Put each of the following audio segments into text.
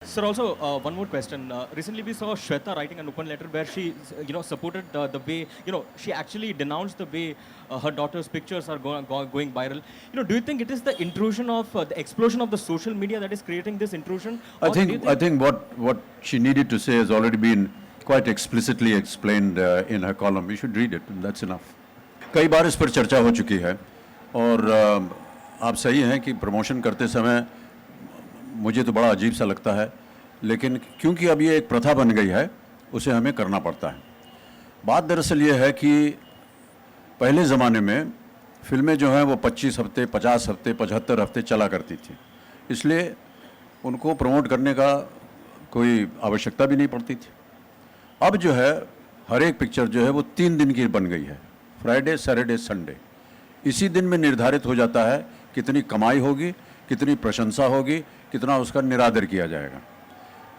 Sir, also one more question. Recently, we saw Shweta writing an open letter where she, supported the way, she actually denounced the way her daughter's pictures are going viral. Do you think it is the intrusion of the explosion of the social media that is creating this intrusion, I or do you think I think? think what she needed to say has already been quite explicitly explained in her column. You should read it, and that's enough. कई बार इस पर चर्चा हो चुकी है और आप सही हैं कि प्रमोशन करते समय मुझे तो बड़ा अजीब सा लगता है, लेकिन क्योंकि अब ये एक प्रथा बन गई है, उसे हमें करना पड़ता है। बात दरअसल ये है कि पहले ज़माने में फिल्में जो हैं वो 25 हफ्ते, 50 हफ्ते, 75 हफ्ते चला करती थी, इसलिए उनको प्रमोट करने का कोई आवश्यकता भी नहीं पड़ती थी। अब जो है हर एक पिक्चर जो है वो 3 दिन की बन गई है, फ्राइडे, सैटरडे, संडे। इसी दिन में निर्धारित हो जाता है कितनी कमाई होगी, कितनी प्रशंसा होगी, कितना उसका निरादर किया जाएगा।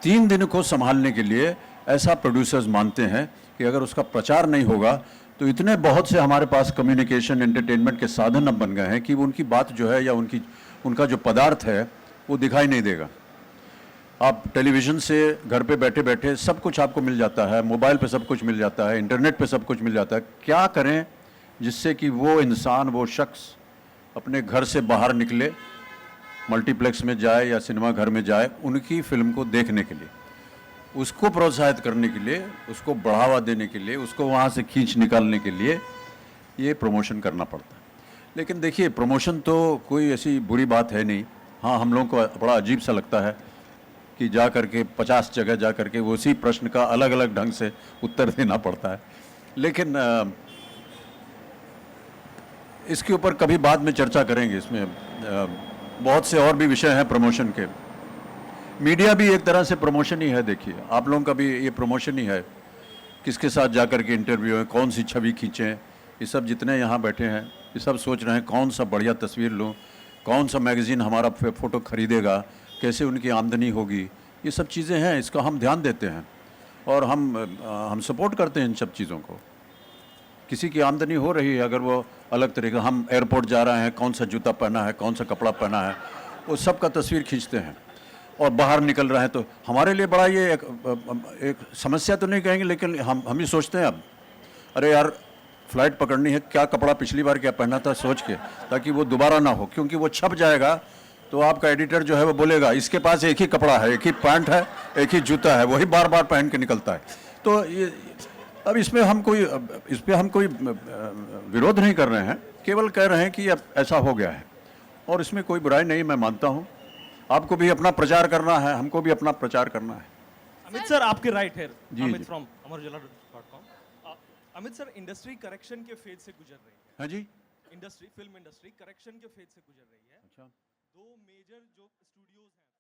3 दिन को संभालने के लिए ऐसा प्रोड्यूसर्स मानते हैं कि अगर उसका प्रचार नहीं होगा तो इतने बहुत से हमारे पास कम्युनिकेशन एंटरटेनमेंट के साधन अब बन गए हैं कि उनकी बात जो है या उनका जो पदार्थ है वो दिखाई नहीं देगा। आप टेलीविज़न से घर पे बैठे बैठे सब कुछ आपको मिल जाता है, मोबाइल पे सब कुछ मिल जाता है, इंटरनेट पे सब कुछ मिल जाता है। क्या करें जिससे कि वो इंसान, वो शख्स अपने घर से बाहर निकले, मल्टीप्लेक्स में जाए या सिनेमा घर में जाए उनकी फिल्म को देखने के लिए, उसको प्रोत्साहित करने के लिए, उसको बढ़ावा देने के लिए, उसको वहाँ से खींच निकालने के लिए ये प्रमोशन करना पड़ता है। लेकिन देखिए, प्रमोशन तो कोई ऐसी बुरी बात है नहीं। हाँ, हम लोगों को बड़ा अजीब सा लगता है कि जा कर के 50 जगह जा कर के उसी प्रश्न का अलग अलग ढंग से उत्तर देना पड़ता है। लेकिन इसके ऊपर कभी बाद में चर्चा करेंगे। इसमें बहुत से और भी विषय हैं प्रमोशन के। मीडिया भी एक तरह से प्रमोशन ही है। देखिए, आप लोगों का भी ये प्रमोशन ही है। किसके साथ जाकर के इंटरव्यू है, कौन सी छवि खींचें, ये सब जितने यहाँ बैठे हैं ये सब सोच रहे हैं कौन सा बढ़िया तस्वीर लूँ, कौन सा मैगज़ीन हमारा फ़ोटो ख़रीदेगा, कैसे उनकी आमदनी होगी। ये सब चीज़ें हैं, इसका हम ध्यान देते हैं और हम सपोर्ट करते हैं इन सब चीज़ों को। किसी की आमदनी हो रही है, अगर वो अलग तरीके, हम एयरपोर्ट जा रहे हैं, कौन सा जूता पहना है, कौन सा कपड़ा पहना है, वो सब का तस्वीर खींचते हैं। और बाहर निकल रहे हैं तो हमारे लिए बड़ा ये एक समस्या तो नहीं कहेंगे, लेकिन हम ही सोचते हैं अब, अरे यार फ़्लाइट पकड़नी है, क्या कपड़ा पिछली बार क्या पहना था सोच के, ताकि वो दोबारा ना हो, क्योंकि वो छप जाएगा तो आपका एडिटर जो है वो बोलेगा इसके पास एक ही कपड़ा है, एक ही पैंट है, एक ही जूता है, वही बार बार पहन के निकलता है। तो ये अब इस पर हम कोई विरोध नहीं कर रहे हैं, केवल कह रहे हैं कि अब ऐसा हो गया है और इसमें कोई बुराई नहीं, मैं मानता हूँ। आपको भी अपना प्रचार करना है, हमको भी अपना प्रचार करना है। Amit sir, आपके right here. जी, Amit जी। from amarujala.com. Amit sir, industry correction के फेज से गुजर रही है। हाँ जी। फिल्म इंडस्ट्री करेक्शन के फेज से गुजर रही है। अच्छा। दो मेजर जो स्टूडियोज हैं